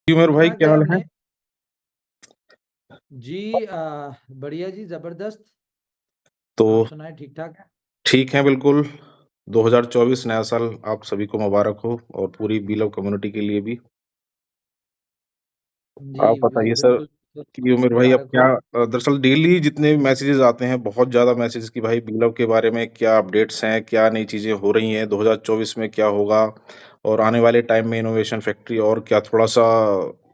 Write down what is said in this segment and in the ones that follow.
जी उमर भाई, सुना क्या क्या हाल है? हमने? जी बढ़िया जी, जबरदस्त। तो आप सुनाए, ठीक ठाक है? ठीक है, बिल्कुल। 2024 नया साल आप सभी को मुबारक हो और पूरी बीलव कम्युनिटी के लिए भी। जी आप बताइए सर बिल्कुल। कि उमर भाई अब मुबारक क्या हो। दरअसल डेली जितने भी मैसेजेस आते हैं, बहुत ज़्यादा मैसेजेस कि भाई बीलव के बारे में क्या अपडेट्स हैं, क्या नई चीज़ें हो रही हैं, 2024 में क्या होगा और आने वाले टाइम में इनोवेशन फैक्ट्री और क्या, थोड़ा-सा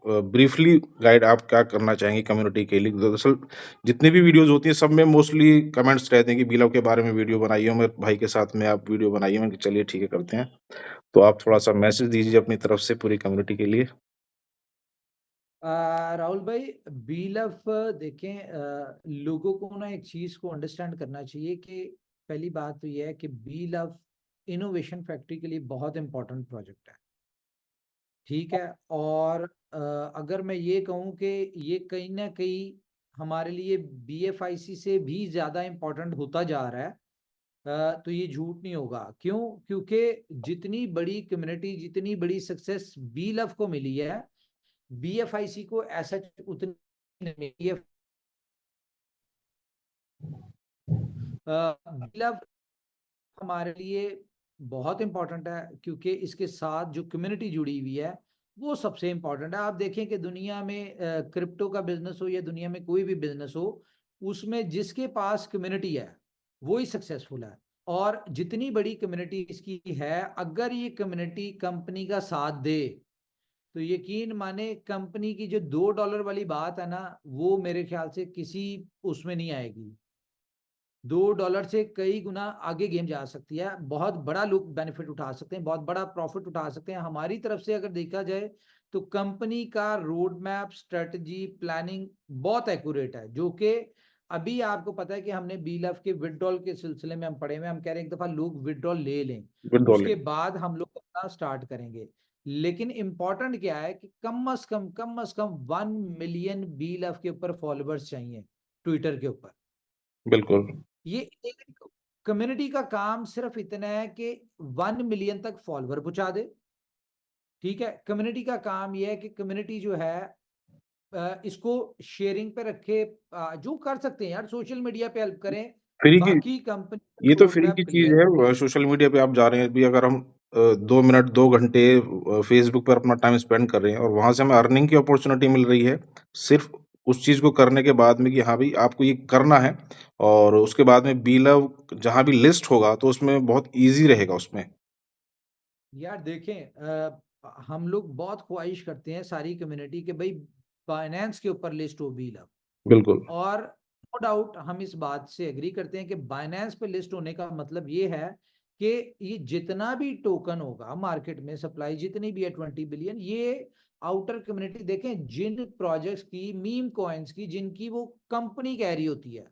ब्रीफली गाइड आप क्या करना चाहेंगे कम्युनिटी के लिए? दरअसल जितनी भी वीडियोज़ होती हैं, सब में मोस्टली कमेंट्स रहते हैं कि बीलव के बारे में वीडियो बनाइए, उमर भाई के साथ में आप वीडियो बनाइए। मैंने कहा चलिए ठीक है, करते हैं। तो आप थोड़ा-सा मैसेज दीजिए अपनी तरफ से पूरी कम्युनिटी के लिए। राहुल भाई, बीलफ देखें, लोगों को ना एक चीज को अंडरस्टैंड करना चाहिए कि पहली बात तो यह है कि बीलफ इनोवेशन फैक्ट्री के लिए बहुत इंपॉर्टेंट प्रोजेक्ट है। ठीक है। और अगर मैं ये कहूँ कि ये कहीं ना कहीं हमारे लिए बीएफआईसी से भी ज्यादा इंपॉर्टेंट होता जा रहा है, तो ये झूठ नहीं होगा। क्यों? क्योंकि जितनी बड़ी कम्युनिटी, जितनी बड़ी सक्सेस बी लव को मिली है, बीएफआईसी को ऐसा उतनी नहीं मिली है। बी लव हमारे लिए बहुत इंपॉर्टेंट है क्योंकि इसके साथ जो कम्युनिटी जुड़ी हुई है वो सबसे इंपॉर्टेंट है। आप देखें कि दुनिया में क्रिप्टो का बिजनेस हो या दुनिया में कोई भी बिजनेस हो, उसमें जिसके पास कम्युनिटी है वो ही सक्सेसफुल है। और जितनी बड़ी कम्युनिटी इसकी है, अगर ये कम्युनिटी कंपनी का साथ दे तो यकीन माने कंपनी की जो $2 वाली बात है ना, वो मेरे ख्याल से किसी उसमें नहीं आएगी। $2 से कई गुना आगे गेम जा सकती है। बहुत बड़ा लोग बेनिफिट उठा सकते हैं, बहुत बड़ा प्रॉफिट उठा सकते हैं। हमारी तरफ से अगर देखा जाए तो कंपनी का रोड मैप, स्ट्रेटजी, प्लानिंग बहुत एक्यूरेट है, जो कि अभी आपको पता है कि हमने बीलफ के विड्रॉल के सिलसिले में हम पढ़े हुए, हम कह रहे हैं एक दफा लोग विड्रॉल ले लें, उसके विड्रॉलिंग। बाद हम लोग अपना स्टार्ट करेंगे। लेकिन इंपॉर्टेंट क्या है कि कम से कम 1 मिलियन बीलफ के ऊपर फॉलोअर्स चाहिए ट्विटर के ऊपर। बिल्कुल, ये एक कम्युनिटी का काम सिर्फ इतना है कि 1 मिलियन तक फॉलोवर पहुंचा दे। ठीक है। कम्युनिटी का काम यह है कि कम्युनिटी जो है इसको शेयरिंग पे रखे। जो कर सकते हैं यार, सोशल मीडिया पे हेल्प करें। फ्री की बाकी कंपनी ये का तो रोड फ्री की मैप चीज़ क्लियर है। करे। सोशल मीडिया पे आप जा रहे हैं, अभी अगर हम 2 मिनट, 2 घंटे फेसबुक पर अपना टाइम स्पेंड कर रहे हैं और वहाँ से हमें अर्निंग की अपॉर्च्युनिटी मिल रही है, सिर्फ़ उस चीज़ को करने के बाद में कि हाँ भाई, आपको ये करना है और उसके बाद में बीलव जहाँ भी लिस्ट होगा, तो उसमें बहुत ईज़ी रहेगा उसमें। यार देखें, हम लोग बहुत ख्वाहिश करते हैं सारी कम्युनिटी के भाई फाइनेंस के ऊपर लिस्ट हो बीलफ। बिल्कुल, और नो डाउट हम इस बात से एग्री करते हैं कि बाइनेंस पे लिस्ट होने का मतलब ये है कि ये जितना भी टोकन होगा मार्केट में, सप्लाई जितनी भी है 20 बिलियन, ये आउटर कम्युनिटी देखें जिन प्रोजेक्ट्स की, मीम कॉइन्स की, जिनकी वो कंपनी कह रही होती है।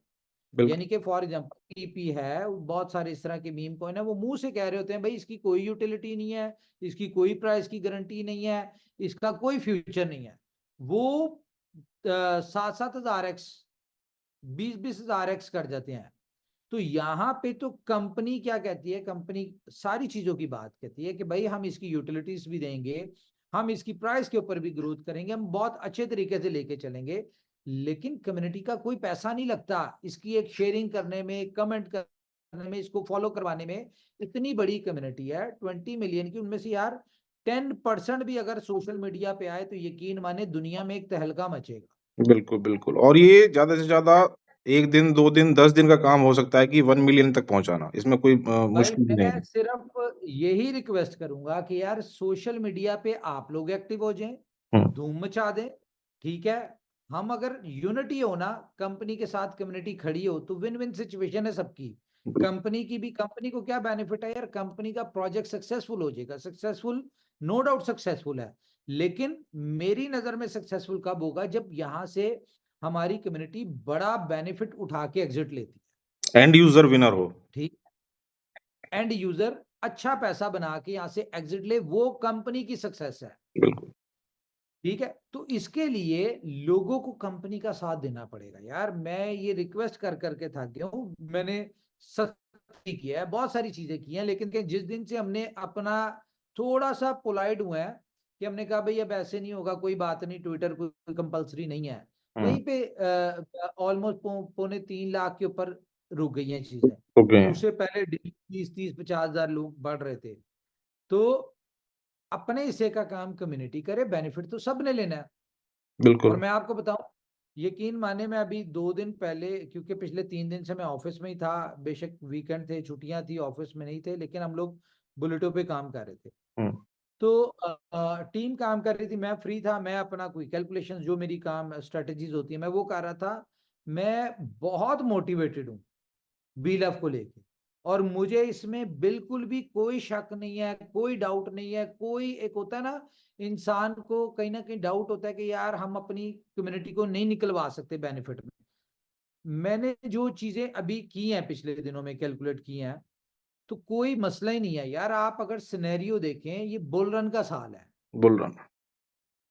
बिल्कुल, यानी कि फॉर एग्जांपल टीपी है, बहुत सारे इस तरह के मीम कॉइन है, वो मुंह से कह रहे होते हैं भाई इसकी कोई यूटिलिटी नहीं है, इसकी कोई प्राइस की गारंटी नहीं है, इसका कोई फ्यूचर नहीं है। वो 7-7 हजार एक्स, 20-20 हजार एक्स कर जाते हैं। तो यहाँ पे तो कंपनी क्या कहती है, कंपनी सारी चीजों की बात कहती है कि भाई हम इसकी यूटिलिटीज भी देंगे, हम इसकी प्राइस के ऊपर भी ग्रोथ करेंगे, हम बहुत अच्छे तरीके से लेके चलेंगे। लेकिन कम्युनिटी का कोई पैसा नहीं लगता इसकी एक शेयरिंग करने में, कमेंट करने में, इसको फॉलो करवाने में। इतनी बड़ी कम्युनिटी है 20 मिलियन की, उनमें से यार 10% भी अगर सोशल मीडिया पे आए तो यकीन माने दुनिया में एक तहलका मचेगा। बिल्कुल, बिल्कुल। और ये ज़्यादा से ज़्यादा 1 दिन, 2 दिन, 10 दिन का काम हो सकता है कि 1 मिलियन तक पहुँचाना। इसमें कोई भाई मुश्किल भी नहीं मैं है। सिर्फ यही रिक्वेस्ट करूंगा कि यार सोशल मीडिया पे आप लोग एक्टिव हो जाएं, हुँ, धूम मचा दें। ठीक है। हम अगर यूनिटी हो ना, कंपनी के साथ कम्युनिटी खड़ी हो, तो विन विन सिचुएशन है सबकी। बिल्कुल, कंपनी की भी, कंपनी को क्या बेनिफिट है यार, कंपनी का प्रोजेक्ट सक्सेसफुल हो जाएगा। सक्सेसफुल, नो डाउट सक्सेसफुल है। लेकिन मेरी नजर में सक्सेसफुल कब होगा, जब यहां से हमारी कम्युनिटी बड़ा बेनिफिट उठा के एग्जिट लेती एंड यूज़र विनर हो। है। ठीक। एंड यूजर अच्छा पैसा बना के यहां से एग्जिट ले, वो कंपनी की सक्सेस है। बिल्कुल। ठीक है। तो इसके लिए लोगों को कंपनी का साथ देना पड़ेगा यार। मैं ये रिक्वेस्ट कर करके थक गया हूं। मैंने सख्ती किया है, बहुत सारी चीजें की हैं, लेकिन जिस दिन से हमने अपना थोड़ा सा पोलाइट हुआ है कि हमने कहा भाई अब ऐसे नहीं होगा, कोई बात नहीं, ट्विटर कोई कंपलसरी नहीं है, वहीं पे ऑलमोस्ट 2.25 लाख के ऊपर रुक गई हैं चीजें। हो गए हैं। उससे पहले 20-30-50 हजार लोग बढ़ रहे थे। तो अपने हिस्से का काम कम्युनिटी करे, बेनिफिट तो सबने लेना है। और बिल्कुल। मैं आपको बताऊं, यकीन माने, मैं अभी 2 दिन पहले, क्योंकि पिछले 3 दिन से मैं ऑफिस में ही था, बेशक वीकेंड थे, छुट्टियां थी, ऑफिस में नहीं थे, लेकिन हम लोग बुलेटों पे काम कर रहे थे। हम्म। तो टीम काम कर रही थी, मैं फ्री था, मैं अपना कोई कैलकुलेशन जो मेरी काम स्ट्रेटजीज होती है मैं वो कर रहा था। मैं बहुत मोटिवेटेड हूँ बीलफ को लेके, और मुझे इसमें बिल्कुल भी कोई शक नहीं है, कोई डाउट नहीं है। कोई एक होता है ना, इंसान को कहीं ना कहीं डाउट होता है कि यार हम अपनी कम्युनिटी को नहीं निकलवा सकते बेनिफिट में। मैंने जो चीजें अभी की हैं पिछले दिनों में कैलकुलेट की हैं, तो कोई मसला ही नहीं है यार। आप अगर सिनेरियो देखें, ये बुल रन का साल है, बुल रन।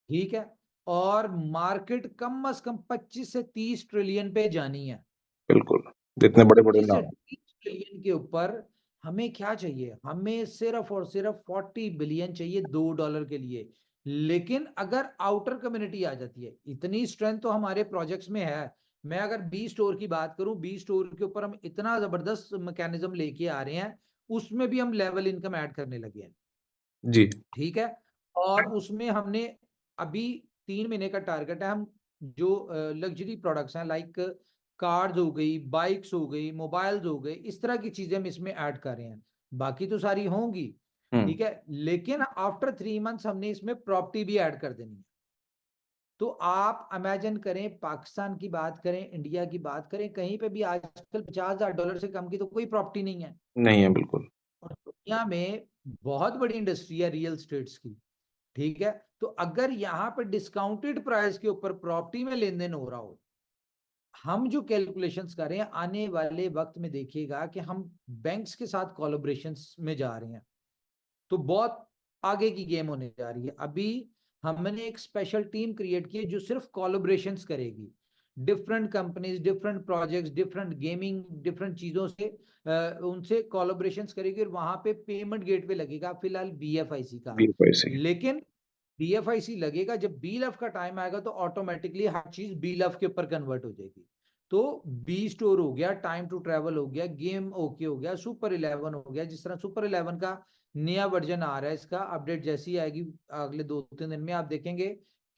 ठीक है, और मार्केट कम से कम 25 से 30 ट्रिलियन पे जानी है। बिल्कुल। तो जितने बड़े बड़े 25 से नाम। 30 ट्रिलियन के ऊपर हमें क्या चाहिए? हमें सिर्फ और सिर्फ 40 बिलियन चाहिए $2 के लिए। लेकिन अगर आउटर कम्युनिटी आ जाती है, इतनी स्ट्रेंथ तो हमारे प्रोजेक्ट्स में है। मैं अगर बी स्टोर की बात करूं, बी स्टोर के ऊपर हम इतना जबरदस्त मैकेनिज्म लेके आ रहे हैं, उसमें भी हम लेवल इनकम ऐड करने लगे हैं, जी। ठीक है। और उसमें हमने अभी 3 महीने का टारगेट है। हम जो लग्जरी प्रोडक्ट्स हैं, लाइक कार्स हो गई, बाइक्स हो गई, मोबाइल्स हो गए, इस तरह की चीजें हम इसमें ऐड कर रहे हैं। बाकी तो सारी होंगी, हम्म। ठीक है, लेकिन आफ्टर 3 मंथ्स हमने इसमें प्रॉपर्टी भी ऐड कर देनी है। तो आप इमेजिन करें, पाकिस्तान की बात करें, इंडिया की बात करें, कहीं पे भी आजकल $50,000 से कम की तो कोई प्रॉपर्टी नहीं है। नहीं है बिल्कुल। और दुनिया में बहुत बड़ी इंडस्ट्री है रियल स्टेट्स की, ठीक है। तो अगर यहाँ पर डिस्काउंटेड प्राइस के ऊपर प्रॉपर्टी में लेन देन हो रहा हो, हम जो कैलकुलेशंस कर रहे हैं, आने वाले वक्त में देखिएगा कि हम बैंक्स के साथ कोलैबोरेशंस में जा रहे हैं, तो बहुत आगे की गेम होने जा रही है। अभी हमने एक स्पेशल टीम क्रिएट की है जो सिर्फ कोलैबोरेशंस करेगी, different companies, different projects, different gaming, different चीजों से उनसे कोलैबोरेशंस करेगी, और वहां पे पेमेंट गेटवे लगेगा फिलहाल BFIC का। बी पैसे। लेकिन BFIC लगेगा, जब BLF का टाइम आएगा तो ऑटोमेटिकली हर चीज BLF के ऊपर कन्वर्ट हो जाएगी। तो बी स्टोर हो गया, टाइम टू ट्रेवल हो गया, गेम ओके हो गया, सुपर 11 हो गया। जिस तरह सुपर 11 का नया वर्जन आ रहा है, इसका अपडेट जैसी आएगी अगले 2-3 दिन में, आप देखेंगे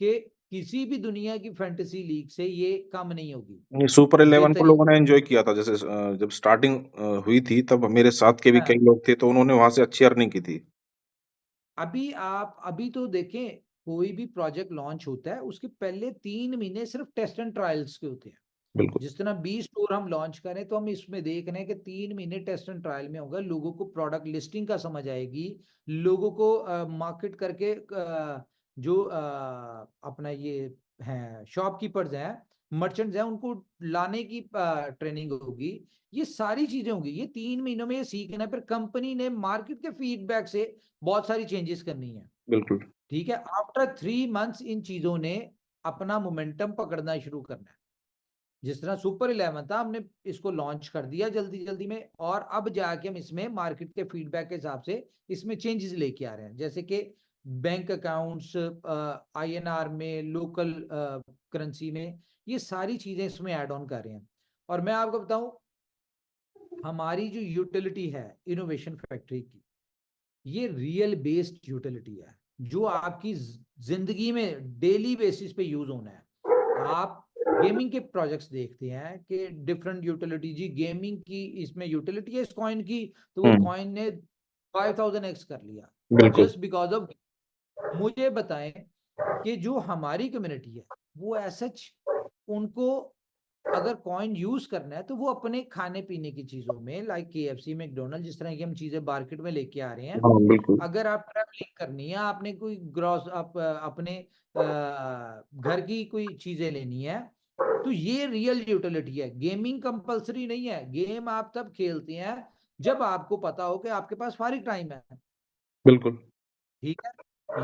कि किसी भी दुनिया की फैंटेसी लीग से ये कम नहीं होगी, नहीं, सुपर 11 को बेहतरीन। लोगों ने एंजॉय किया था, जैसे जब स्टार्टिंग हुई थी तब मेरे साथ के भी हाँ, कई लोग थे, तो उन्होंने वहां से अच्छी अर्निंग की थी। अभी तो देखें, कोई भी प्रोजेक्ट लॉन्च होता है उसके पहले 3 महीने सिर्फ टेस्ट एंड ट्रायल्स के होते हैं। बिल्कुल। जिस तरह बी स्टोर हम लॉन्च करें, तो हम इसमें देख रहे हैं कि 3 महीने टेस्ट एंड ट्रायल में होगा, लोगों को प्रोडक्ट लिस्टिंग का समझ आएगी, लोगों को मार्केट करके जो अपना ये है शॉपकीपर्स हैं, मर्चेंट्स हैं, उनको लाने की ट्रेनिंग होगी। ये सारी चीजें होंगी, ये 3 महीनों में ये सीखना है। फिर कंपनी ने मार्केट के फीडबैक से बहुत सारी चेंजेस करनी है, बिल्कुल। ठीक है। आफ्टर 3 मंथ्स इन चीजों ने अपना मोमेंटम पकड़ना शुरू करना है। जिस तरह सुपर 11 था, हमने इसको लॉन्च कर दिया जल्दी जल्दी में, और अब जाके हम इसमें मार्केट के फीडबैक के हिसाब से इसमें चेंजेस लेके आ रहे हैं, जैसे कि बैंक अकाउंट्स, INR में, लोकल करेंसी में, ये सारी चीजें इसमें ऐड ऑन कर रहे हैं। और मैं आपको बताऊं, हमारी जो यूटिलिटी है इनोवेशन फैक्ट्री की, ये रियल बेस्ड यूटिलिटी है, जो आपकी जिंदगी में डेली बेसिस पे यूज होना है। आप गेमिंग के प्रोजेक्ट्स देखते हैं कि डिफरेंट यूटिलिटी, जी गेमिंग की इसमें यूटिलिटी है इस कॉइन की, तो वो हम्म। कॉइन ने 5000x कर लिया, बिल्कुल। Just because of. मुझे बताएं कि जो हमारी कम्युनिटी है, वो सच, उनको अगर कॉइन यूज करना है तो वो अपने खाने पीने की चीजों में, लाइक KFC, मैकडोनल्ड, जिस तरह की हम चीजें मार्केट में लेके आ रहे हैं। हाँ बिल्कुल। अगर आप ट्रैवलिंग करनी है, आपने कोई ग्रॉस, आप अपने घर की कोई चीजें लेनी है, तो ये रियल यूटिलिटी है। गेमिंग कंपलसरी नहीं है, गेम आप तब खेलते हैं जब आपको पता हो कि आपके पास फारिग टाइम है, बिल्कुल। ठीक है।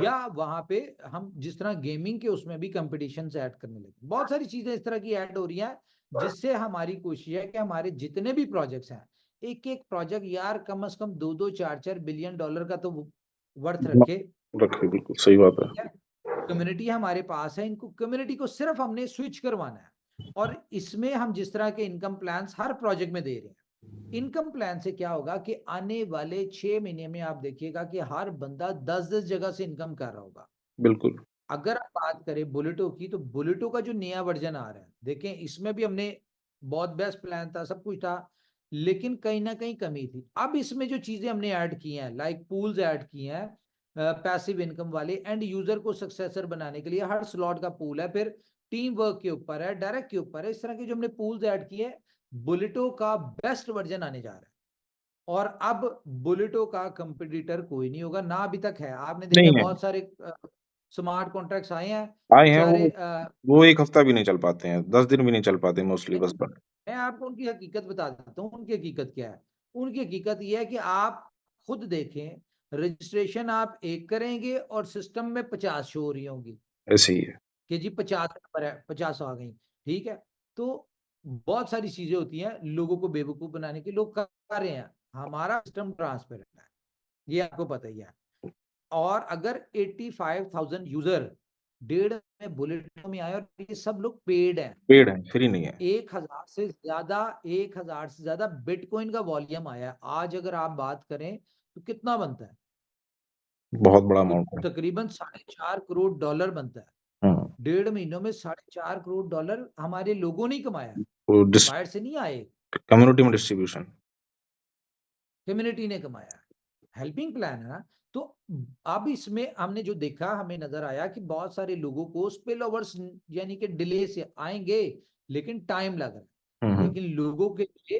या वहां पे हम जिस तरह गेमिंग के उसमें भी कंपटीशन ऐड करने लगे, बहुत सारी चीजें इस तरह की ऐड हो रही हैं, जिससे हमारी कोशिश है कि हमारे जितने भी प्रोजेक्ट्स हैं, एक एक प्रोजेक्ट यार कम से कम 2-2 4-4 बिलियन डॉलर का तो वर्थ रखे। रखे, बिल्कुल सही बात है। कम्युनिटी हमारे पास है, इनको कम्युनिटी को सिर्फ हमने स्विच करवाना है। और इसमें हम जिस तरह के इनकम प्लान्स हर प्रोजेक्ट में दे रहे हैं, इनकम प्लान से क्या होगा कि आने वाले 6 महीने में आप देखिएगा कि हर बंदा 10-10 जगह से इनकम कर रहा होगा। बिल्कुल। अगर आप बात करें बुलेटो की, तो बुलेटो का जो नया वर्जन आ रहा है, देखें इसमें भी हमने बहुत बेस्ट प्लान था, सब कुछ था, लेकिन कहीं ना कहीं कमी थी। अब इसमें जो चीजें हमने ऐड की हैं, लाइक पूल्स ऐड की हैं, पैसिव इनकम वाले, एंड यूजर को सक्सेसर बनाने के लिए हर स्लॉट का पूल है, फिर टीम वर्क के ऊपर है, डायरेक्ट के ऊपर है, इस तरह के जो हमने पूल्स ऐड किए हैं, बुलेटो का बेस्ट वर्जन आने जा रहा है। और अब बुलेटो का कंपटीटर कोई नहीं होगा, ना अभी तक है। आपने देखा नहीं है, बहुत सारे स्मार्ट कॉन्ट्रैक्ट्स आए हैं, आए हैं बेचारे वो 1 हफ्ता भी नहीं चल पाते हैं, 10 दिन भी नहीं चल पाते मोस्टली, बस बस। मैं आपको उनकी हकीकत बता देता हूँ। उनकी हकीकत क्या है? उनकी हकीकत ये है कि आप खुद देखें, रजिस्ट्रेशन आप एक करेंगे और सिस्टम में 50 शो हो रही होंगी ऐसे ही है। कि जी 50 नंबर है, 50 आ गई। ठीक है, तो बहुत सारी चीजें होती हैं लोगों को बेवकूफ बनाने की, लोग कर रहे हैं। हमारा सिस्टम ट्रांसपेरेंट है, ये आपको पता ही है। और अगर 85,000 यूजर 1.5 में बुलेट में आए, और ये सब लोग पेड हैं, पेड़ है, फ्री नहीं है। 1,000 से ज्यादा बिटकॉइन का वॉल्यूम आया है। आज अगर आप बात करें तो कितना बनता है? बहुत बड़ा तो अमाउंट है। तकरीबन $4.5 करोड़ बनता है। हाँ, 1.5 महीनों में $4.5 करोड़ हमारे लोगों ने कमाया, वो बाहर से नहीं आए, कम्युनिटी में डिस्ट्रीब्यूशन। कम्युनिटी ने कमाया। हेल्पिंग प्लान है ना। तो अब इसमें हमने जो देखा, हमें नजर आया कि बहुत सारे लोगों को स्पिल ओवर्स यानी कि डिले से आएंगे, लेकिन टाइम लग रहा हुँ, है। हुँ। लेकिन लोगों के लिए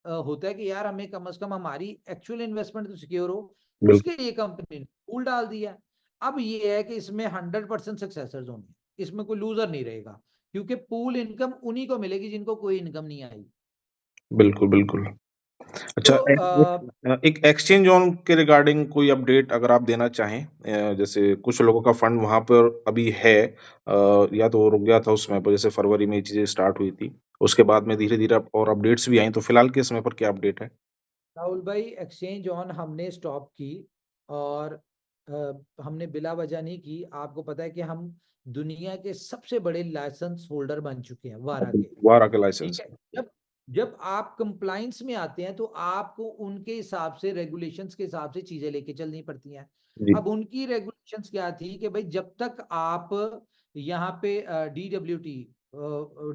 होता है कि यार हमें कम से कम हमारी एक्चुअल इन्वेस्टमेंट तो सिक्योर हो, बिल्कुल, उसके लिए कंपनी ने पूल डाल दिया। अब ये है कि इसमें 100% सक्सेसर्स होंगे, इसमें कोई लूजर नहीं रहेगा, क्योंकि पूल इनकम उन्हीं को मिलेगी जिनको कोई इनकम नहीं आई। बिल्कुल, बिल्कुल। तो अच्छा, एक एक्सचेंज ऑन के रिगार्डिंग कोई अपडेट अगर आप देना चाहें? जैसे कुछ लोगों का फंड वहाँ पर अभी है, या तो वो रुक गया था उस समय पर, जैसे फरवरी में ये चीज़ें स्टार्ट हुई थी। उसके बाद में धीरे-धीरे अब और अपडेट्स भी आई, तो फिलहाल के समय पर क्या अपडेट है? राहुल भाई, एक्सचेंज ऑन हमने स्टॉप की, और हमने बिला वजह नहीं की। आपको पता है कि हम दुनिया के सबसे बड़े लाइसेंस होल्डर बन चुके हैं वारा के। वारा के ठीक लाइसेंस। है, जब जब आप कंप्लाइंस में आते हैं तो आपको उनके हिसाब से, रेगुलेशंस के हिसाब से चीजें लेके चलनी पड़ती हैं। जी, अब उनकी रेगुलेशंस क्या थी कि भाई जब तक आप यहाँ पे DWT,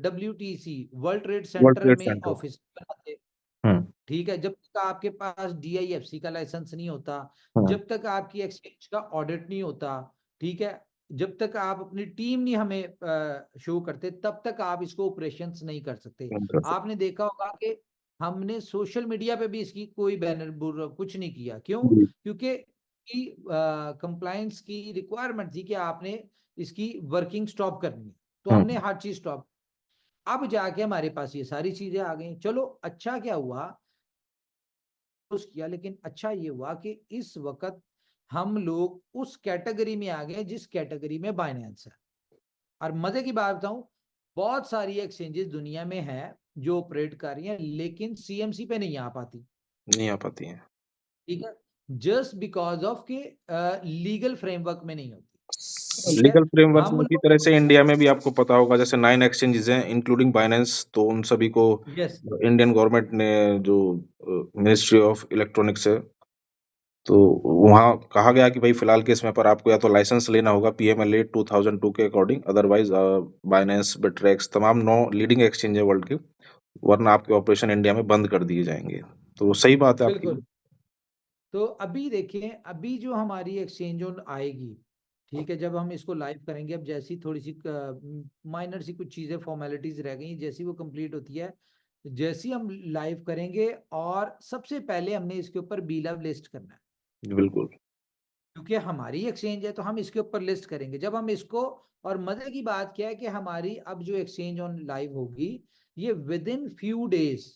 WTC, world trade world centre trade में सेंटर। ऑफिस बनाते, हुँ, ठीक है, जब तक आपके पास DIFC का लाइसेंस नहीं होता, हुँ, जब तक आपकी एक्सचेंज का ऑडिट नहीं होता, ठीक है, जब तक आप अपनी टीम नहीं हमें शो करते, तब तक आप इसको ऑपरेशंस नहीं कर सकते। नहीं कर सकते। आपने देखा होगा कि हमने सोशल मीडिया पे भी इसकी कोई बैनर कुछ नहीं किया। क्यों? जी, क्योंकि कंप्लायंस की रिक्वायरमेंट थी कि आपने इसकी वर्किंग स्टॉप करनी है, तो हुँ, हमने हर चीज स्टॉप। अब जाके हमारे पास ये सारी चीजें आ गई। चलो, अच्छा क्या हुआ किया, लेकिन अच्छा ये हुआ कि इस वक्त हम लोग उस कैटेगरी में आ गए जिस कैटेगरी में बाइनेंस है। और मजे की बात बताऊं, बहुत सारी एक्सचेंजेस दुनिया में है जो ऑपरेट कर रही हैं, लेकिन CMC पे नहीं आ पाती। नहीं आ पाती हैं। ठीक है, जस्ट बिकॉज ऑफ के लीगल फ्रेमवर्क में नहीं होती। ठीक है, लीगल फ्रेमवर्क हम में इसी लोग, तरह से इंडिया में भी आपको पता होगा, जैसे 9 एक्सचेंजेस हैं इंक्लूडिंग बाइनेंस, तो उन सभी को यस, इंडियन गवर्नमेंट ने जो मिनिस्ट्री ऑफ इलेक्ट्रॉनिक्स है, तो वहाँ कहा गया कि भाई फिलहाल के समय पर आपको या तो लाइसेंस लेना होगा पीएमएलए 2002 के अकॉर्डिंग, अदरवाइज बाइनेंस, बिटरेक्स, तमाम 9 लीडिंग एक्सचेंज है वर्ल्ड के, वरना आपके ऑपरेशन इंडिया में बंद कर दिए जाएंगे। तो सही बात है आपकी। बिल्कुल। तो अभी देखें, अभी जो हमारी एक्सचेंज ऑन आएगी, ठीक है, जब हम इसको लाइव करेंगे, अब जैसी थोड़ी सी माइनर सी कुछ चीजें, फॉर्मेलिटीज रह गई, जैसी वो कंप्लीट होती है, जैसी हम लाइव करेंगे, और सबसे पहले हमने इसके ऊपर बीलव लिस्ट करना है, बिल्कुल। क्योंकि हमारी एक्सचेंज है तो हम इसके ऊपर लिस्ट करेंगे जब हम इसको। और मजे की बात क्या है कि हमारी अब जो एक्सचेंज ऑन लाइव होगी, ये विद इन फ्यू डेज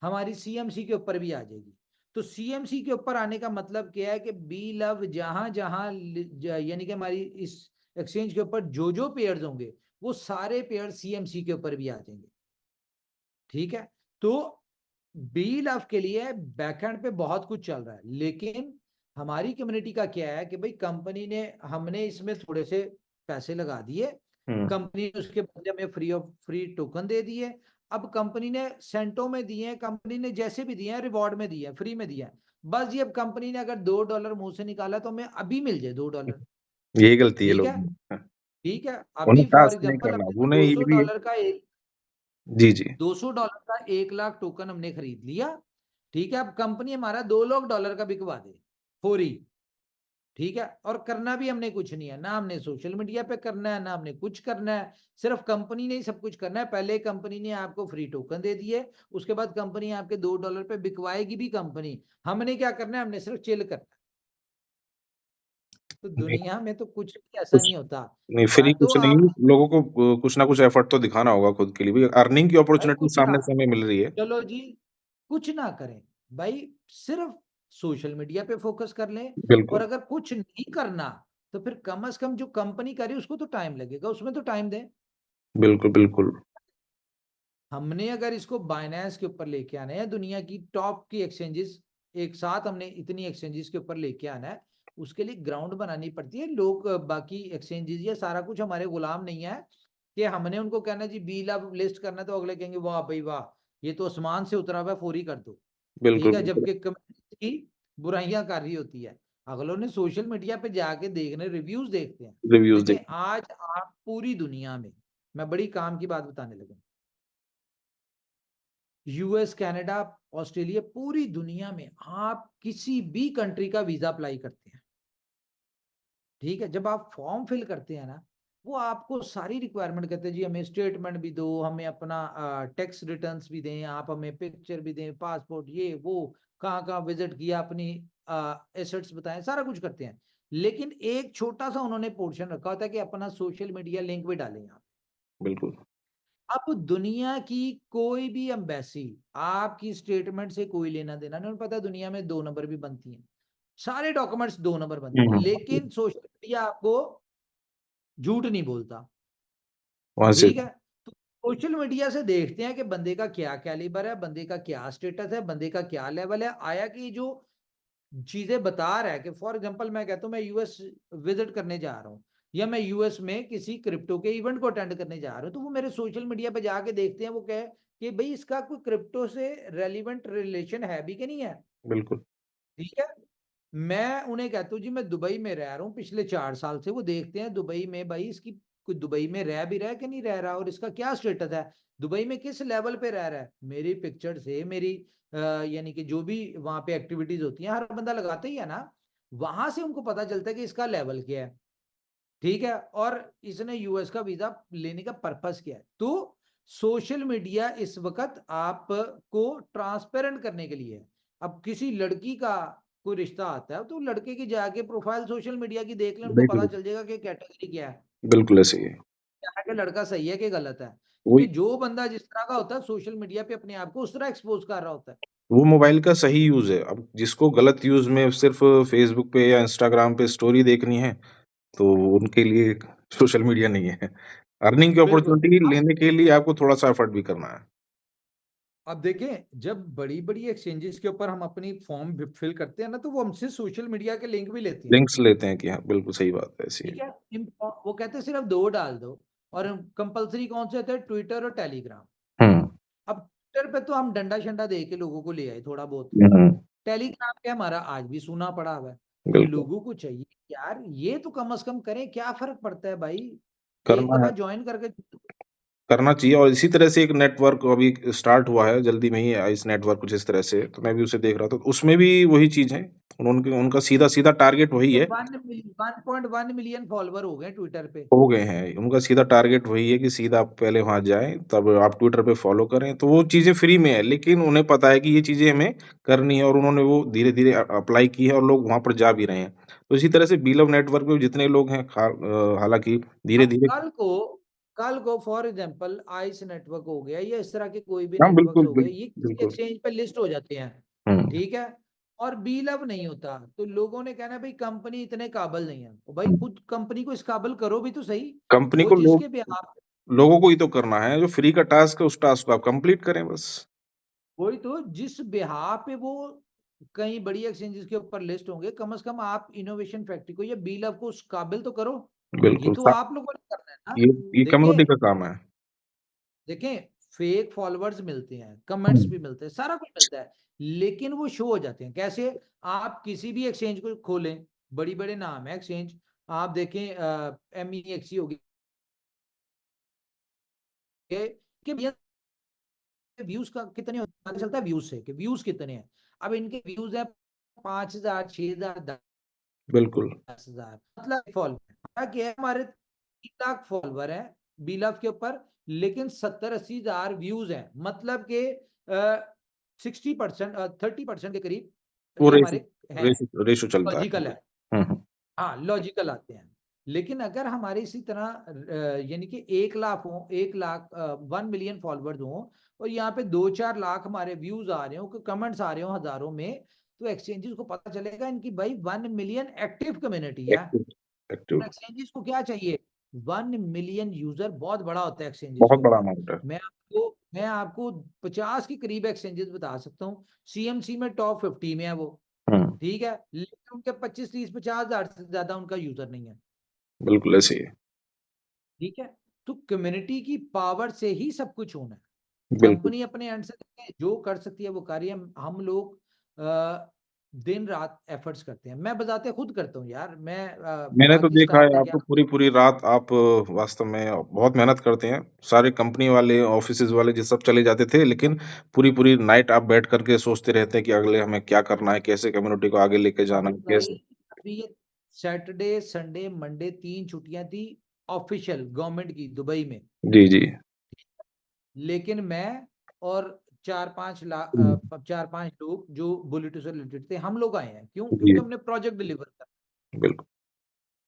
हमारी CMC के ऊपर भी आ जाएगी। तो CMC के ऊपर आने का मतलब क्या है कि बी लव जहां जहां यानी कि हमारी इस एक्सचेंज के ऊपर जो जो पेयर्स होंगे, वो सारे पेयर CMC के ऊपर भी आ जाएंगे। ठीक है, तो बी लव के लिए बैकएंड पे बहुत कुछ चल रहा है, लेकिन हमारी कम्युनिटी का क्या है कि भाई कंपनी ने, हमने इसमें थोड़े से पैसे लगा दिए, कंपनी ने उसके बदले में फ्री टोकन दे दिए। अब कंपनी ने सेंटों में दिए हैं, कंपनी ने जैसे भी दिए हैं, रिवॉर्ड में दिए हैं, फ्री में दिया है। बस जी, अब कंपनी ने अगर $2 मुंह से निकाला तो हमें अभी मिल जाए $2। यही गलती है ठीक लोग है, में। हाँ, ठीक है। उन्हें अभी फॉर टास्क नहीं एग्जांपल करना, हमने उन्हें दो ये सौ भी डॉलर का एक जी, जी, $1 लाख टोकन हमने खरीद लिया। ठीक है, अब कंपनी हमारा $2 लाख का बिकवा दे फौरी। ठीक है, और करना भी हमने कुछ नहीं है, ना हमने सोशल मीडिया पे करना है, ना हमने कुछ करना है, सिर्फ कंपनी ने ही सब कुछ करना है। पहले कंपनी ने आपको फ्री टोकन दे दिए, उसके बाद कंपनी आपके $2 पे बिकवाएगी भी कंपनी। हमने क्या करना है, हमने सिर्फ चिल करना है। तो नहीं, दुनिया में तो कुछ भी ऐसा कुछ नहीं होता। नहीं, या फ्री तो कुछ नहीं, आप लोगों को कुछ ना कुछ एफर्ट तो दिखाना होगा खुद के लिए भी, अर्निंग की भाई अपॉर्चुनिटी कुछ ना, सामने से हमें मिल रही है। चलो जी, कुछ ना करें भाई, सिर्फ सोशल मीडिया पे फोकस कर लें। और बिल्कुल, अगर कुछ नहीं करना तो फिर कम से कम जो कंपनी करे उसको तो टाइम लगेगा, उसमें तो टाइम दें। बिल्कुल, बिल्कुल, हमने अगर इसको बाइनेंस के ऊपर लेके आना है, दुनिया की टॉप की एक्सचेंजेस एक साथ, हमने इतनी एक्सचेंजेस के ऊपर लेके आना है, उसके लिए ग्राउंड बनानी पड़ती है। लोग बाकी एक्सचेंजेस या सारा कुछ हमारे गुलाम नहीं है कि हमने उनको कहना जी बी लैब लिस्ट करना है तो अगले कहेंगे वाह भाई वाह, ये तो आसमान से उतरा हुआ है, फौरी कर दो। ठीक बिल्कुल, है, बिल्कुल, जबकि कम्युनिटी की बुराइयां कर रही होती है। अगलों ने सोशल मीडिया पे जाके देखने, रिव्यूज देखते हैं। रिव्यूज़ देखें, देख आज आप पूरी दुनिया में, मैं बड़ी काम की बात बताने लगा, यूएस, कनाडा, ऑस्ट्रेलिया, पूरी दुनिया में आप किसी भी कंट्री का वीजा अप्लाई करते हैं, ठीक है, जब आप फॉर्म फिल करते हैं ना, वो आपको सारी रिक्वायरमेंट कहते हैं जी हमें स्टेटमेंट भी दो, हमें अपना टैक्स रिटर्न्स भी दें, आप हमें पिक्चर भी दें, पासपोर्ट, ये वो, कहाँ कहाँ विजिट किया, अपनी एसेट्स बताएं, सारा कुछ करते हैं। लेकिन एक छोटा सा उन्होंने पोर्शन रखा होता है कि अपना सोशल मीडिया लिंक भी डालें आप। बिल्कुल, अब दुनिया की कोई भी एम्बेसी, आपकी स्टेटमेंट से कोई लेना देना नहीं, उन्हें पता है दुनिया में 2 नंबर भी बनती हैं, सारे डॉक्यूमेंट्स 2 नंबर बनते हैं, हुँ, लेकिन सोशल मीडिया आपको झूठ नहीं बोलता। वहाँ से ठीक है, तो सोशल मीडिया से देखते हैं कि बंदे का क्या कैलिबर है, बंदे का क्या स्टेटस है, बंदे का क्या लेवल है, आया कि जो चीजें बता रहा है कि फॉर एग्जांपल मैं कहता हूँ मैं यूएस विजिट करने जा रहा हूँ, या मैं यूएस में किसी क्रिप्टो के इवेंट को अटेंड करने जा रहा हूँ, तो वो मेरे सोशल मीडिया पे जाके देखते हैं, वो कहे कि भाई इसका कोई क्रिप्टो से रेलिवेंट रिलेशन है भी कि नहीं है। बिल्कुल, ठीक है, मैं उन्हें कहता हूँ जी मैं दुबई में रह रहा हूँ पिछले 4 साल से, वो देखते हैं दुबई में भाई इसकी कोई दुबई में रह भी रहा है कि नहीं रह रहा, और इसका क्या स्टेटस है, दुबई में किस लेवल पे रह रहा है। मेरी पिक्चर से, मेरी यानी कि जो भी वहां पे एक्टिविटीज होती हैं, हर बंदा लगाता ही है ना, वहां से उनको पता चलता है कि इसका लेवल क्या है। ठीक है, और इसने यूएस का वीजा लेने का पर्पस क्या है। तो सोशल मीडिया इस वक्त आपको ट्रांसपेरेंट करने के लिए है। अब किसी लड़की का कोई रिश्ता आता है तो लड़के की जाके प्रोफाइल सोशल मीडिया की देख लें, उनको देख पता लो, चल जाएगा कि कैटेगरी क्या है, बिल्कुल ऐसे ही है। क्या है कि लड़का सही है कि गलत है। क्योंकि वही जो बंदा जिस तरह का होता है सोशल मीडिया पे अपने आप को उस तरह एक्सपोज कर रहा होता है। वो मोबाइल का सही यूज़ है, अब जिसको गलत यूज़ में सिर्फ़ फ़ेसबुक पे या इंस्टाग्राम पे स्टोरी देखनी है, तो उनके लिए सोशल मीडिया नहीं है। अर्निंग की बिल्कुल। अपॉर्च्युनिटी लेने के लिए आपको थोड़ा-सा एफर्ट भी करना है। अब देखें, जब बड़ी बड़ी एक्सचेंजेस के ऊपर हम अपनी फॉर्म फिल करते हैं ना, तो वो हमसे सोशल मीडिया के लिंक भी लेती हैं। लिंक्स लेते हैं कि हाँ, बिल्कुल सही बात है, ऐसी है। ठीक है, वो कहते हैं सिर्फ 2 डाल दो, और कंपलसरी कौन से थे, ट्विटर और टेलीग्राम। हुँ, अब ट्विटर पे तो हम डंडा शंडा दे के लोगों को ले आए थोड़ा बहुत, हुँ, टेलीग्राम पे हमारा आज भी सूना पड़ा हुआ है। तो बिल्कुल, लोगों को चाहिए यार, ये तो कम से कम करें, क्या फर्क पड़ता है भाई, एक करना दफा है। ज्वाइन करके। करना चाहिए और इसी तरह से एक नेटवर्क अभी स्टार्ट हुआ है, जल्दी में ही इस नेटवर्क कुछ इस तरह से, तो मैं भी उसे देख रहा था। तो उसमें भी वही चीज़ है, उनके उनका सीधा-सीधा टारगेट वही है, 1.1 मिलियन फॉलोवर हो गए ट्विटर पे। हो गए हैं। उनका सीधा टारगेट वही है कि सीधा आप पहले वहाँ जाएँ, तब आप ट्विटर पे फ़ॉलो करें, तो वो चीज़ें फ्री में है, लेकिन उन्हें पता है कि ये चीज़ें हमें करनी है और उन्होंने वो धीरे-धीरे अप्लाई की है और लोग वहाँ पर जा भी रहे हैं। तो इसी तरह से बिलव नेटवर्क में जितने लोग हैं हालाँकि अब धीरे-धीरे कल को फॉर एग्जांपल आइस नेटवर्क हो गया, या इस तरह के कोई भी हाँ, नेटवर्क्स बिल्कुल, हो गए, ये किसी बिल्कुल। एक्सचेंज पे लिस्ट हो जाते हैं। हुँ, ठीक है, और बी लव नहीं होता, तो लोगों ने कहना भाई कंपनी इतने काबिल नहीं है, तो भाई हुँ। खुद कंपनी को इस काबिल करो भी तो सही। कंपनी वो को जिसके बिहाफ, लोगों को ही तो करना है, जो फ्री का टास्क है, उस टास्क को आप कंप्लीट करें बस। वही तो जिस बिहाफ पे वो कई बड़ी एक्सचेंजेस के ऊपर लिस्ट होंगे, कम से कम आप इनोवेशन फैक्ट्री को या बी लव को उस काबिल तो करो। ये बिल्कुल, तो सा आप लोगों ने करना है ना। ये कम्युनिटी देखें का काम है। देखें फेक फॉलोअर्स मिलते हैं, कमेंट्स हुँ, भी मिलते हैं, सारा कुछ मिलता है, लेकिन वो शो हो जाते हैं कैसे? आप किसी भी एक्सचेंज को खोलें, बड़ी बड़े नाम है एक्सचेंज, आप देखें MEXC होगी कि भैया व्यूज का कितने पता चलता है व्यूज से कि व्यूज कितने हैं। अब इनके व्यूज है 5,000, 6,000, बिल्कुल। 10,000, मतलब फॉलोअर क्या है, हमारे 3 लाख फॉलोअर है बीलफ के ऊपर, लेकिन 70-80 हजार व्यूज हैं, मतलब के 60%, 30% के करीब वो ये हमारे हैं, रेशो चलता है। लॉजिकल है। हुँ, हुँ। हाँ लॉजिकल आते हैं। लेकिन अगर हमारे इसी तरह यानी कि 1 लाख हो, 1 लाख 1 मिलियन फॉलोअर्स हो, और यहाँ पे 2-4 लाख हमारे व्यूज आ रहे हो, कमेंट्स आ रहे हो हजारों में, तो एक्सचेंजेस को पता चलेगा इनकी भाई 1 मिलियन एक्टिव कम्युनिटी है। एक्टिव एक्टिव एक्सचेंजेस को क्या चाहिए? 1 मिलियन यूजर बहुत बड़ा होता है एक्सचेंजेस बहुत के बड़ा ऊपर। अमाउंट है। मैं आपको 50 के करीब एक्सचेंजेस बता सकता हूँ, CMC में टॉप 50 में है वो, हुँ, ठीक है, लेकिन उनके 25-30-50 हजार से ज्यादा उनका यूजर नहीं है, बिल्कुल ऐसे ही है। ठीक है। तो कम्युनिटी की पावर से ही सब कुछ होना है। बिल्कुल। कंपनी अपने एंड से जो कर सकती है वो कर रही है, हम लोग दिन रात एफर्ट्स करते हैं, मैं बजाते खुद करता हूँ यार, मैं मैंने तो बाकी देखा स्टाफ है ने आप क्या। तो पूरी-पूरी रात आप वास्तव में बहुत मेहनत करते हैं। सारे कंपनी वाले, ऑफ़िसेज़ वाले जी सब चले जाते थे, लेकिन पूरी-पूरी नाइट आप बैठ कर के सोचते रहते हैं कि अगले हमें क्या करना है, कैसे कम्युनिटी को आगे लेके जाना अभी है, भाई कैसे अभी ये सैटरडे संडे मंडे 3 छुट्टियां थी ऑफिशियल गवर्नमेंट की दुबई में, जी, जी। लेकिन मैं और 4-5 लाख हुँ, 4-5 लोग जो बुलेट से रिलेटेड थे, हम लोग आए हैं, क्यों? जी, क्योंकि हमने प्रोजेक्ट डिलीवर कर बिल्कुल।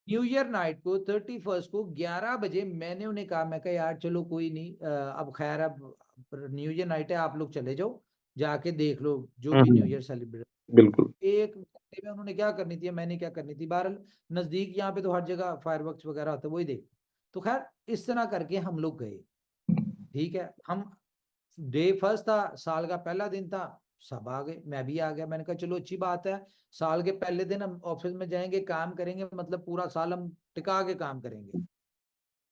न्यू ईयर नाइट को 31st को 11 बजे मैंने उन्हें कहा, मैं कहा यार चलो कोई नहीं, अब खैर अब न्यू ईयर नाइट है, आप लोग चले जाओ, जाके देख लो जो हुँ, भी न्यू हुँ, ईयर सेलिब्रेट। बिल्कुल। एक घंटे में उन्होंने क्या करनी थी, मैंने क्या करनी थी, बहरहाल नजदीक यहाँ पे तो हर जगह फायरवर्क्स वगैरह होते वही देख। तो खैर इस तरह करके हम लोग गए, ठीक है। हम डे फर्स्ट था, साल का पहला दिन था, सब आ गए, मैं भी आ गया, मैंने कहा चलो अच्छी बात है, साल के पहले दिन हम ऑफिस में जाएंगे, काम करेंगे, मतलब पूरा साल हम टिका के काम करेंगे,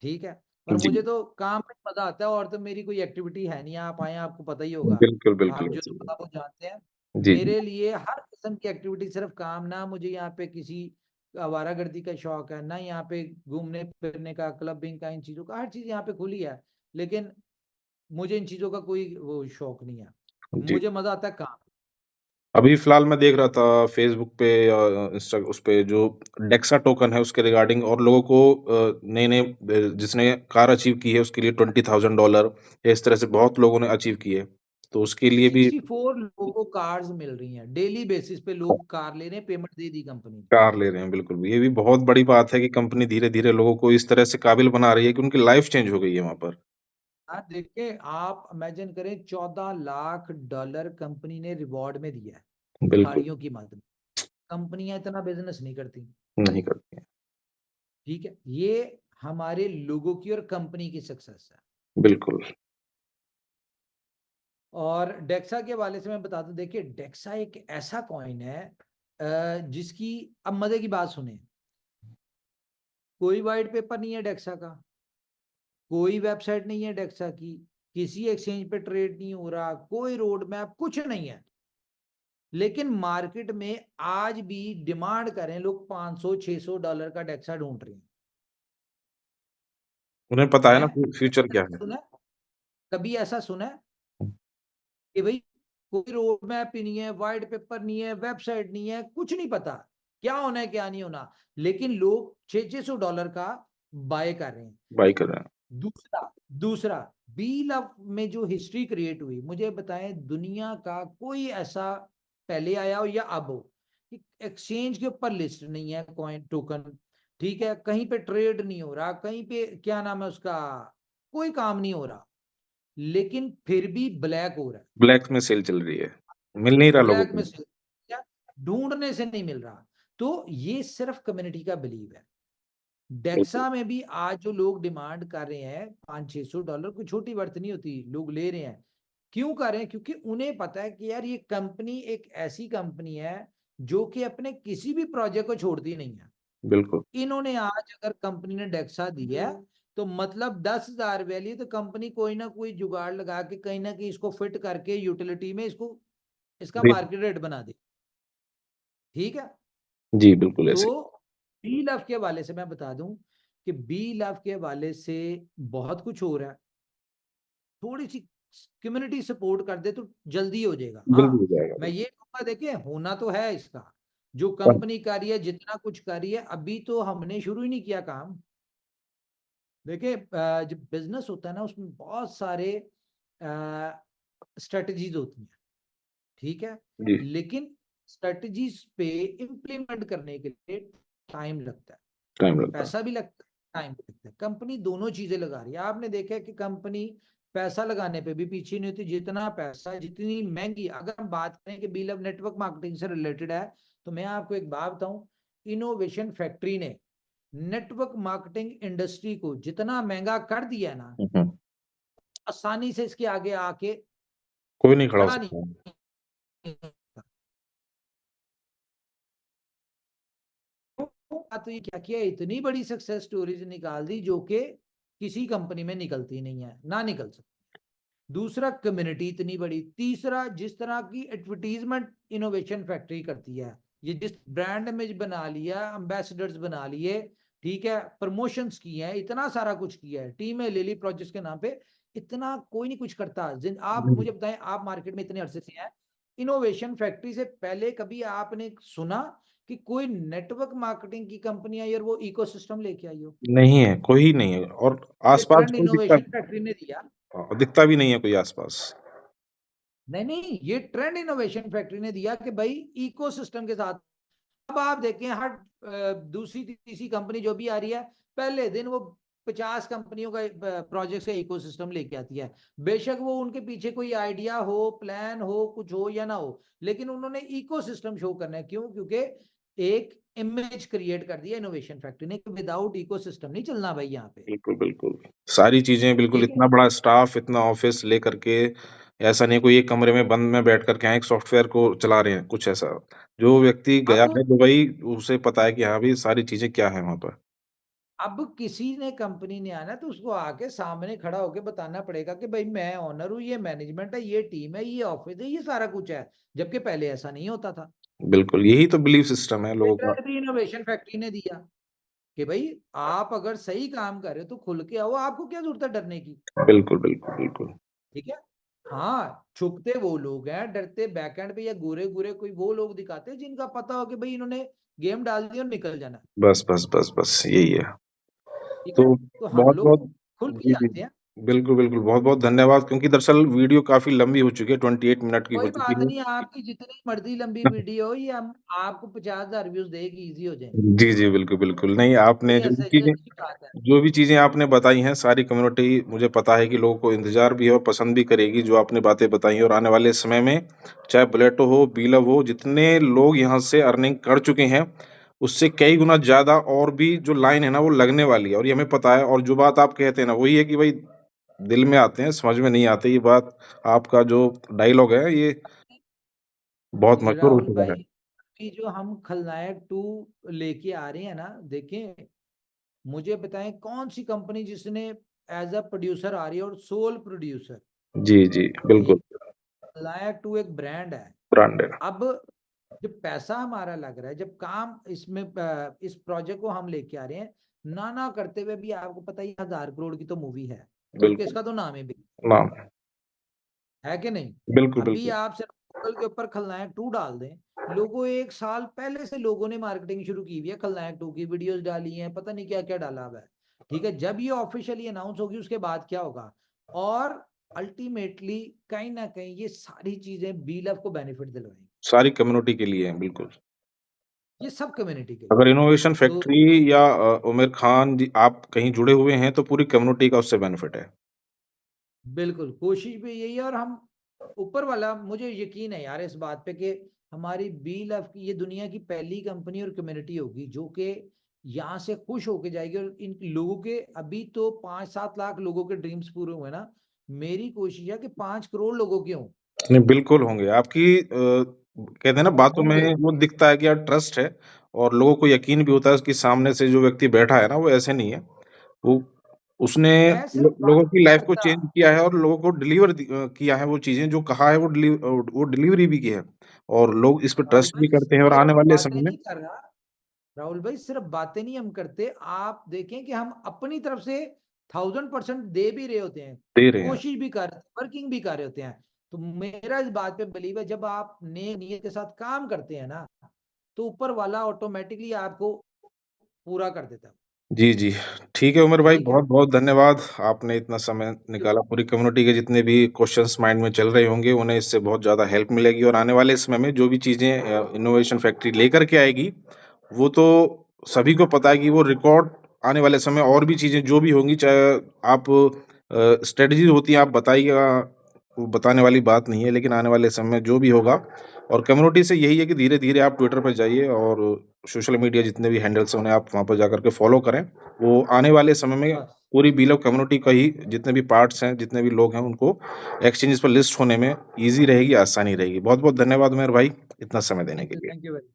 ठीक है। और जी, मुझे तो काम में मजा आता है, और तो मेरी कोई एक्टिविटी है नहीं, आप आए आपको पता ही होगा, बिल्कुल, बिल्कुल आप जो ऐसे ही है। आप जानते हैं। जी, जी। मेरे लिए हर किस्म की एक्टिविटी, सिर्फ काम ना, मुझे यहाँ पे किसी आवारागर्दी का शौक है ना, यहाँ पे घूमने फिरने का, क्लबिंग का, इन चीजों का, हर चीज यहाँ पे खुली है, लेकिन मुझे इन चीजों का कोई वो शौक नहीं है, जी। मुझे मजा आता है काम। अभी फ़िलहाल मैं देख रहा था फ़ेसबुक पे या उस पे जो डेक्सा टोकन है उसके रिगार्डिंग और लोगों को नए-नए जिसने कार अचीव की है उसके लिए $20,000 या इस तरह से बहुत लोगों ने अचीव की है। तो उसके लिए भी 64 लोगों को कार्स मिल रही हैं, डेली बेसिस पे लोग कार ले रहे हैं, पेमेंट दे दी कंपनी ने। कार ले रहे हैं, बिल्कुल। ये भी बहुत बड़ी बात है कि कंपनी धीरे-धीरे लोगों को इस तरह से काबिल बना रही है कि उनकी लाइफ़ चेंज हो गई है वहाँ पर। हाँ देखिए, आप इमेजिन करें, $14 लाख कंपनी ने रिवॉर्ड में दिया है बिल्कुल, भिखारियों की मदद में। कंपनियां इतना बिजनेस नहीं करती, नहीं करती हैं। ठीक है। ये हमारे लोगों की और कंपनी की सक्सेस है। बिल्कुल, और डेक्सा के हवाले से मैं बता दूं, देखिए डेक्सा एक ऐसा कॉइन है जिसकी, अब मजे की बात सुने, कोई वाइट पेपर नहीं है डेक्सा का, कोई वेबसाइट नहीं है डेक्सा की, किसी एक्सचेंज पे ट्रेड नहीं हो रहा, कोई रोड मैप कुछ नहीं है, लेकिन मार्केट में आज भी डिमांड करें लोग, $500-600 का डेक्सा ढूंढ रहे उन्हें पता है ना हैं। फ्यूचर क्या है। सुना है? कभी ऐसा सुना है कि भाई कोई रोड मैप ही नहीं है, वाइट पेपर नहीं है, वेबसाइट नहीं है, कुछ नहीं पता क्या होना है क्या नहीं होना, लेकिन लोग $600 का बाय कर रहे हैं। बाई कर रहे हैं। दूसरा दूसरा बी लव में जो हिस्ट्री क्रिएट हुई, मुझे बताएं दुनिया का कोई ऐसा पहले आया हो या अब हो कि एक्सचेंज के ऊपर लिस्ट नहीं है कॉइन टोकन, ठीक है, कहीं पे ट्रेड नहीं हो रहा, कहीं पे क्या नाम है उसका, कोई काम नहीं हो रहा, लेकिन फिर भी ब्लैक हो रहा है, ब्लैक में सेल चल रही है। मिल नहीं रहा लोगों ब्लैक में को। से क्या, ढूंढने से नहीं मिल रहा। तो ये सिर्फ कम्युनिटी का बिलीव है। बिल्कुल, डेक्सा में भी आज जो लोग डिमांड कर रहे हैं $500-600, कोई छोटी वर्थ नहीं होती, लोग ले रहे हैं, क्यों कर रहे हैं? क्योंकि उन्हें पता है कि यार ये कंपनी एक ऐसी कंपनी है जो कि अपने किसी भी प्रोजेक्ट को छोड़ती नहीं है। बिल्कुल। इन्होंने आज अगर कंपनी ने डेक्सा दिया है तो मतलब 10,000 वैल्यू, तो कंपनी कोई ना कोई जुगाड़ लगा के कहीं ना कहीं इसको फिट करके यूटिलिटी में इसको इसका जी, मार्केट रेट बना दे। ठीक है। जी, बिल्कुल तो ऐसे। बी लव के हवाले से मैं बता दूं कि बी लव के हवाले से बहुत कुछ हो रहा है। थोड़ी सी कम्युनिटी सपोर्ट कर दे तो जल्दी हो जाएगा। बिल्कुल हो हाँ, जाएगा, मैं बिल्कुल। ये कहूंगा, देखिए होना तो है इसका, जो हाँ, कंपनी कर रही है जितना कुछ कर रही है, अभी तो हमने शुरू ही नहीं किया काम। देखिए जब बिजनेस होता है ना उसमें बहुत सारे स्ट्रेटजीज होती हैं। ठीक है। जी, लेकिन स्ट्रेटजीज पे इम्प्लीमेंट करने के लिए टाइम लगता है, टाइम लगता है। पैसा भी लगता है, टाइम भी लगता है। कंपनी दोनों चीजें लगा रही है। आपने देखा है कि कंपनी पैसा लगाने पे भी पीछे नहीं होती। जितना पैसा, जितनी महंगी, अगर हम बात करें कि बिल ऑफ नेटवर्क मार्केटिंग से रिलेटेड है, तो मैं आपको एक बात बताऊं, इनोवेशन फैक्ट्री ने नेटवर्क मार्केटिंग इंडस्ट्री को जितना महंगा कर दिया है ना, आसानी से इसके आगे आके कोई नहीं खड़ा हो खड़ा नहीं सकता। होता। तो ये क्या किया, इतनी बड़ी सक्सेस स्टोरीज निकाल दी जो कि किसी कंपनी में निकलती नहीं है, ना निकल सकती। दूसरा, कम्युनिटी इतनी बड़ी। तीसरा, जिस तरह की एडवर्टीजमेंट इनोवेशन फैक्ट्री करती है, ये जिस ब्रांड इमेज बना लिया, एम्बेसडर्स बना लिए, ठीक है, प्रमोशंस किए हैं, इतना सारा कुछ किया है, टीमें ले ली प्रोजेक्ट्स के नाम पे, इतना कोई नहीं कुछ करता। आप नहीं, मुझे बताएं, आप मार्केट में इतने अरसे से हैं, इनोवेशन फैक्ट्री से पहले कभी आपने सुना कि कोई नेटवर्क मार्केटिंग की कंपनी आई और वो इकोसिस्टम लेके आई हो? नहीं है, कोई नहीं है और ये आस-पास ट्रेंड कोई दिखता इनोवेशन फैक्ट्री ने दिया। दिखता भी नहीं है कोई आस-पास। नहीं नहीं, ये ट्रेंड इनोवेशन फैक्ट्री ने दिया कि भाई इकोसिस्टम के साथ। अब आप देखें, हर दूसरी तीसरी कंपनी जो भी आ रही है, पहले दिन वो 50 कंपनियों का प्रोजेक्ट से इकोसिस्टम लेके आती है। बेशक वो उनके पीछे कोई आइडिया हो, प्लान हो, कुछ हो या ना हो, लेकिन उन्होंने इकोसिस्टम शो करना है। क्यों? क्योंकि एक इमेज क्रिएट कर दिया इनोवेशन फैक्ट्री ने कि विदाउट इकोसिस्टम नहीं चलना भाई यहाँ पे। बिल्कुल, बिल्कुल। सारी चीज़ें बिल्कुल ठीक है। इतना बड़ा स्टाफ, इतना ऑफ़िस लेकर के ऐसा नहीं है कोई एक कमरे में बंद में बैठ कर के हाँ, एक सॉफ्टवेयर को चला रहे हैं, कुछ ऐसा। जो व्यक्ति गया अब है दुबई, उसे पता है कि हाँ, भई सारी चीज़ें क्या हैं वहाँ पर। अब किसी ने कंपनी ने आना तो उसको आके सामने खड़ा होके बताना पड़ेगा कि भाई मैं ओनर हूँ, ये मैनेजमेंट है, ये टीम है, ये ऑफिस है, ये सारा कुछ है। जबकि पहले ऐसा नहीं होता था। बिल्कुल, यही तो बिलीफ सिस्टम है ये लोगों का। ट्रेंड भी इनोवेशन फैक्ट्री ने दिया कि भाई आप अगर सही काम कर रहे हो तो खुल के आओ, आपको क्या जरूरत है डरने की। बिल्कुल, बिल्कुल, बिल्कुल। ठीक है। हाँ, छुपते वो लोग हैं, डरते बैकएंड पे या गोरे गोरे कोई वो लोग दिखाते हैं जिनका पता हो कि भाई इन्होंने गेम डाल दिया और निकल जाना। बस, बस, बस, बस यही है। ठीक तो है। तो हम बहुत-बहुत लोग खुल के जी, जी। आते हैं। बिल्कुल, बिल्कुल। बहुत-बहुत धन्यवाद क्योंकि दरअसल वीडियो काफ़ी लंबी हो चुकी है, 28 मिनट की हो कोई चुकी बात है। नहीं, आपकी जितनी मर्जी लंबी वीडियो हो, ये हम आपको 50,000 व्यूज देगी, इजी हो जाएंगे। जी, जी, बिल्कुल, बिल्कुल। नहीं, आपने कोई ऐसा अच्छी बात है। जो भी चीज़ें आपने बताई हैं, सारी कम्युनिटी मुझे पता है कि लोगों को इंतज़ार भी है और पसंद भी करेगी, जो आपने बातें बताई हैं और आने वाले समय में, चाहे बुलेटो हो, बीलव हो, जितने लोग यहाँ से अर्निंग कर चुके हैं, उससे कई गुना ज़्यादा और भी जो लाइन है ना, वो लगने वाली है और ये हमें पता है और जो बात आप कहते हैं ना, वही है कि भई दिल में आते हैं, समझ में नहीं आते। ये बात आपका जो डायलॉग है, ये बहुत मशहूर हो राहुल चुका भाई, है। अभी जो हम खलनायक 2 लेके आ रहे हैं ना, देखें, मुझे बताएं कौन सी कंपनी जिसने एज अ प्रोड्यूसर आ रही है और सोल प्रोड्यूसर। जी, जी, ठीक। बिल्कुल, खलनायक 2 एक ब्रांड है। ब्रांडेड। अब जब पैसा हमारा लग रहा है, जब काम इसमें इस प्रोजेक्ट को हम लेके आ रहे हैं, ना ना करते हुए भी, आपको पता ही 1,000 करोड़ की तो मूवी है, बल्कि बिल्कुल, इसका तो नाम ही भी नाम है। है कि नहीं। बिल्कुल, अभी बिल्कुल। आप सिर्फ गूगल के ऊपर खलनायक 2 डाल दें, लोगों, 1 साल पहले से लोगों ने मार्केटिंग शुरू की हुई है, खलनायक 2 की वीडियोस डाली हैं, पता नहीं क्या क्या डाला हुआ है। ठीक है। जब ये ऑफिशियली अनाउंस होगी उसके बाद क्या होगा, और अल्टीमेटली कहीं ना कहीं ये सारी चीजें बी लव को बेनिफिट दिलवाएंगी। सारी कम्युनिटी के लिए है, बिल्कुल। ये सब कम्युनिटी के अगर लिए। इनोवेशन तो फैक्ट्री या उमर खान जी आप कहीं जुड़े हुए हैं, तो पूरी कम्युनिटी का उससे बेनिफिट है। बिल्कुल कोशिश भी यही है, और हम ऊपर वाला, मुझे यकीन है यार इस बात पे कि हमारी बी लव की ये दुनिया की पहली कंपनी और कम्युनिटी होगी जो कि यहाँ से खुश होके जाएगी। और इन लोगों के, अभी तो 5-7 लाख लोगों के ड्रीम्स पूरे हुए ना, मेरी कोशिश है कि 5 करोड़ लोगों की हों। नहीं, बिल्कुल होंगे। आपकी कहते हैं ना और बातों होंगे। में वो दिखता है कि यार ट्रस्ट है और लोगों को यकीन भी होता है कि सामने से जो व्यक्ति बैठा है ना वो ऐसे नहीं है। वो उसने मैं सिर्फ बात लोगों की नहीं लाइफ को करता। चेंज किया है और लोगों को किया है वो चीज़ें जो कहा है वो डिलीवरी भी की है और लोग इस पे राहुल ट्रस्ट भी भाई करते हैं और आने सिर्फ वाले बातें समय में नहीं कर रहा। राहुल भाई सिर्फ बातें नहीं हम करते, आप देखें कि हम अपनी तरफ से 1000% दे भी रहे होते हैं, दे रहे हैं। कोशिश भी कर रहे हैं, वर्किंग भी कर रहे होते हैं। तो मेरा इस बात पे बिलीव है, जब आप नेक नीयत के साथ काम करते हैं ना, तो ऊपर वाला ऑटोमेटिकली आपको पूरा कर देता है। जी, जी। ठीक है उमर भाई, ठीक है। बहुत-बहुत धन्यवाद। आपने इतना समय निकाला। पूरी कम्युनिटी के जितने भी क्वेश्चन्स माइंड में चल रहे होंगे, उन्हें इससे बहुत ज़्यादा हेल्प मिलेगी और आने वाले समय में जो भी चीज़ें इनोवेशन फैक्ट्री लेकर के आएगी, वो तो सभी को पता है कि वो रिकॉर्ड आने वाले समय और भी चीज़ें जो भी होंगी, चाहे आप स्ट्रैटेजीज़ होती हैं, आप बताइएगा, वो बताने वाली बात नहीं है, लेकिन आने वाले समय में जो भी होगा और कम्युनिटी से यही है कि धीरे-धीरे आप ट्विटर पे जाइए और सोशल मीडिया जितने भी हैंडल्स हैं, उन्हें आप वहाँ पर जाकर के फॉलो करें। वो आने वाले समय में बस पूरी बीलव कम्युनिटी का ही जितने भी पार्ट्स हैं, जितने भी लोग हैं, उनको एक्सचेंजेस पर लिस्ट होने में ईज़ी रहेगी, आसानी रहेगी। बहुत-बहुत धन्यवाद उमर भाई, इतना समय देने थैंक के यू, लिए। Thank you very